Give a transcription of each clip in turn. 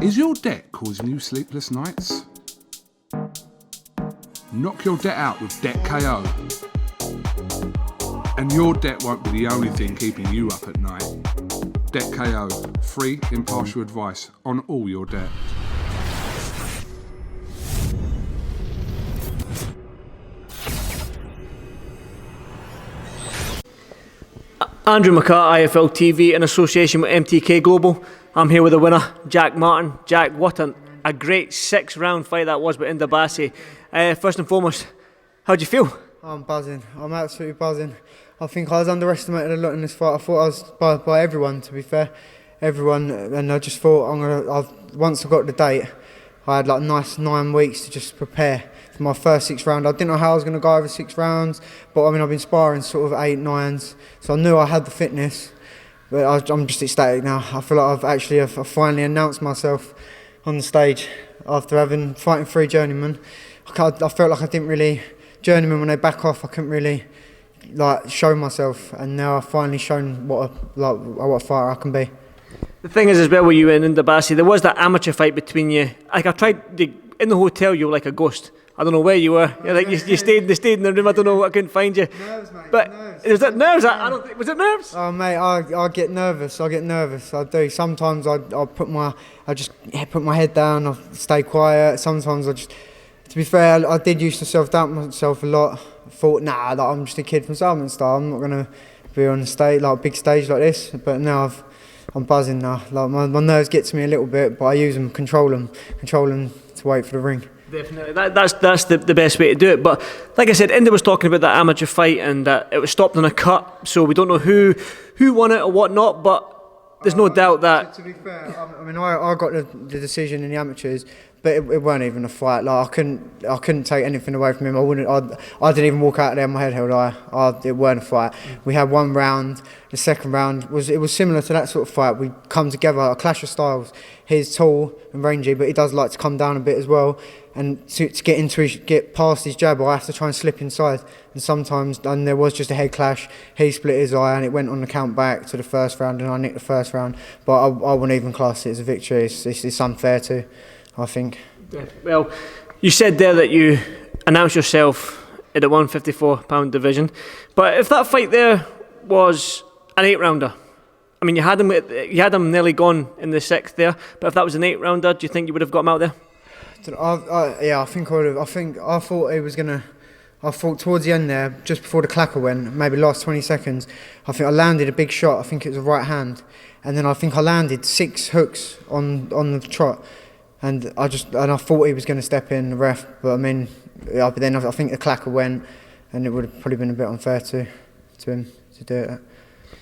Is your debt causing you sleepless nights? Knock your debt out with Debt KO. And your debt won't be the only thing keeping you up at night. Debt KO, free, impartial advice on all your debt. Andrew McCART, IFL TV, in association with MTK Global. I'm here with the winner, Jack Martin. Jack, what a great 6-round fight that was with Bassi. First and foremost, how'd you feel? I'm buzzing. I'm absolutely buzzing. I think I was underestimated a lot in this fight. I thought I was by everyone, to be fair. Everyone, and I just thought once I got the date, I had like a nice 9 weeks to just prepare for my first 6 round. I didn't know how I was going to go over 6 rounds, but I mean I've been sparring sort of 8, 9s, so I knew I had the fitness. But I'm just ecstatic now. I feel like I've finally announced myself on the stage after fighting 3 journeymen. I felt like I didn't really, journeymen when they back off, I couldn't really like show myself, and now I've finally shown what a fighter I can be. The thing is as well with you and Bassi, there was that amateur fight between you. Like I tried in the hotel, you were like a ghost. I don't know where you were. Like you stayed in the room. I don't know. I couldn't find you. Nerves, mate. But nerves. Was that nerves? Was it nerves? Oh, mate, I get nervous. I do. Sometimes I put my head down. I stay quiet. Sometimes to be fair, I did used to self-doubt myself a lot. I thought, I'm just a kid from Salmonstar. I'm not gonna be on a stage, like a big stage like this. But now I'm buzzing now. Like my nerves get to me a little bit, but I use them, control them to wait for the ring. Definitely, that's the best way to do it. But like I said, Inda was talking about that amateur fight, and it was stopped on a cut, so we don't know who won it or what not. But there's no doubt that. To be fair, I mean, I got the decision in the amateurs, but it weren't even a fight. Like I couldn't take anything away from him. I didn't even walk out there with my head held high. It weren't a fight. We had 1 round. The second round was similar to that sort of fight. We come together, a clash of styles. He's tall and rangy, but he does like to come down a bit as well. And to get past his jab, I have to try and slip inside. And sometimes, and there was just a head clash. He split his eye, and it went on the count back to the first round, and I nicked the first round. But I wouldn't even class it as a victory. It's unfair too, I think. Yeah. Well, you said there that you announced yourself in the 154-pound division, but if that fight there was an 8-rounder, I mean, you had him nearly gone in the 6th there, but if that was an 8-rounder, do you think you would have got him out there? I think I would have. I thought he was gonna. I thought towards the end there, just before the clacker went, maybe last 20 seconds, I think I landed a big shot. I think it was a right hand, and then I think I landed 6 hooks on the trot, and I thought he was going to step in, the ref. But I mean, but then I think the clacker went, and it would have probably been a bit unfair to him to do it.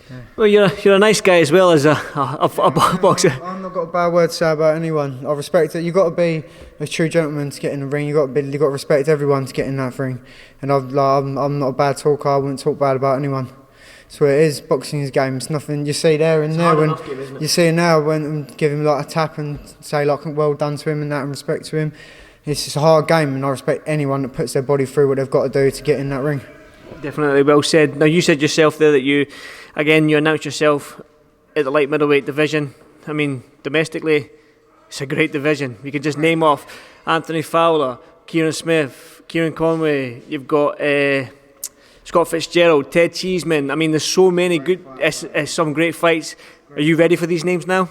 Yeah. Well, you're a nice guy as well as a boxer. I've not got a bad word to say about anyone. I respect it. You've got to be a true gentleman to get in the ring. You've got to respect everyone to get in that ring. And I'm not a bad talker. I wouldn't talk bad about anyone. So it is. Boxing is game. It's nothing you see there and there. When you see it now, when give him like a tap and say like well done to him and that, and respect to him. It's just a hard game, and I respect anyone that puts their body through what they've got to do to get in that ring. Definitely, well said. Now you said yourself there that you announced yourself at the light middleweight division. I mean, domestically, it's a great division. You can just name off Anthony Fowler, Kieran Smith, Kieran Conway. You've got Scott Fitzgerald, Ted Cheeseman. I mean, there's so many good, some great fights. Are you ready for these names now?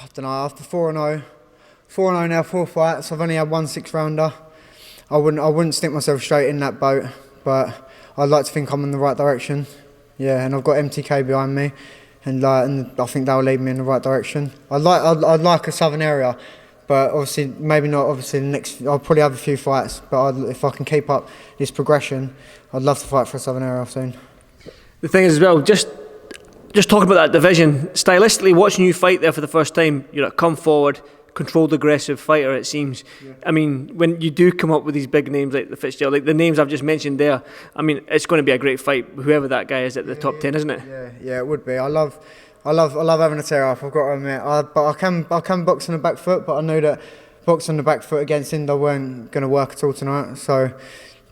I don't know. After 4-0 now, 4 fights. I've only had 1 6-rounder. I wouldn't stick myself straight in that boat, but I'd like to think I'm in the right direction. Yeah, and I've got MTK behind me, and I think that'll lead me in the right direction. I'd like a southern area, but obviously maybe not. Obviously the next, I'll probably have a few fights, but if I can keep up this progression, I'd love to fight for a southern area soon. The thing is as well, just talking about that division, stylistically, watching you fight there for the first time, you know, come forward, controlled, aggressive fighter, it seems. Yeah. I mean, when you do come up with these big names like the Fitzgerald, like the names I've just mentioned there, I mean, it's going to be a great fight, whoever that guy is at the top 10, isn't it? Yeah, it would be. I love having a tear off, I've got to admit. But I can box on the back foot, but I know that boxing on the back foot against Indo weren't going to work at all tonight. So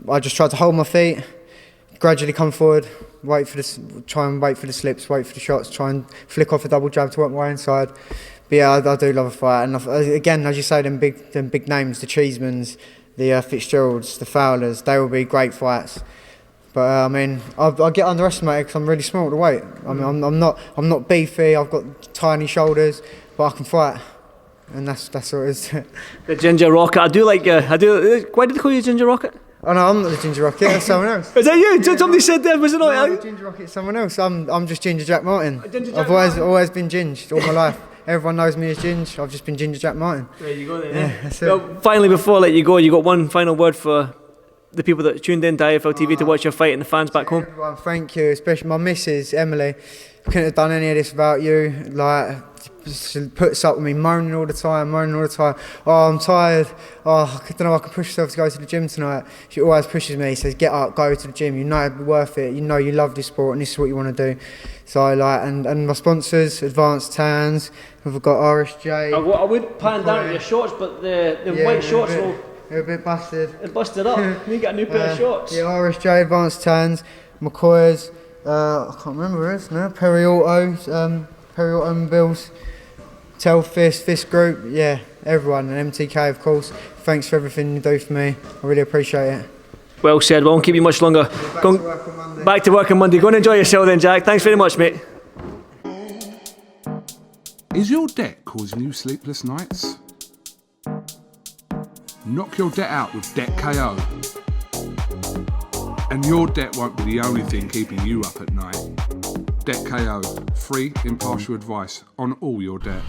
I just tried to hold my feet, gradually come forward, try and wait for the slips, wait for the shots, try and flick off a double jab to work my way inside. But yeah, I do love a fight, and again, as you say, them big names, the Cheesemans, the Fitzgeralds, the Fowlers, they will be great fights. But I mean, I get underestimated because I'm really small at the weight. I mean, I'm not beefy. I've got tiny shoulders, but I can fight, and that's all it is. The Ginger Rocket. I do like. Why did they call you Ginger Rocket? Oh no, I'm not the Ginger Rocket. That's someone else. Is that you? Somebody said that, was it not? No, the Ginger Rocket's someone else. I'm just Ginger Jack Martin. Ginger Jack I've always been Ginge all my life. Everyone knows me as Ginge. I've just been Ginger Jack Martin. There you go. Then. Yeah, that's it. Well, finally, before I let you go, you got one final word for the people that tuned in to IFL TV to watch your fight and the fans back home? Everyone, thank you, especially my missus, Emily. Couldn't have done any of this without you. Like, she puts up with me moaning all the time. Oh, I'm tired. Oh, I don't know, I can push myself to go to the gym tonight. She always pushes me, says, get up, go to the gym. You know it'll be worth it. You know you love this sport and this is what you want to do. So, and my sponsors, Advanced Tans, we've got RSJ. I would pan down to your shorts, but the white shorts they're a bit busted. They're busted up. You get a new pair of shorts. Yeah, RSJ, Advanced Tans, McCoy's, I can't remember who it is now, Peri-Auto Mobiles, Fist Group, yeah, everyone, and MTK of course. Thanks for everything you do for me, I really appreciate it. Well said, won't keep you much longer. Back to work on Monday. Go and enjoy yourself then, Jack. Thanks very much, mate. Is your debt causing you sleepless nights? Knock your debt out with Debt KO. And your debt won't be the only thing keeping you up at night. Debt KO, free impartial advice on all your debt.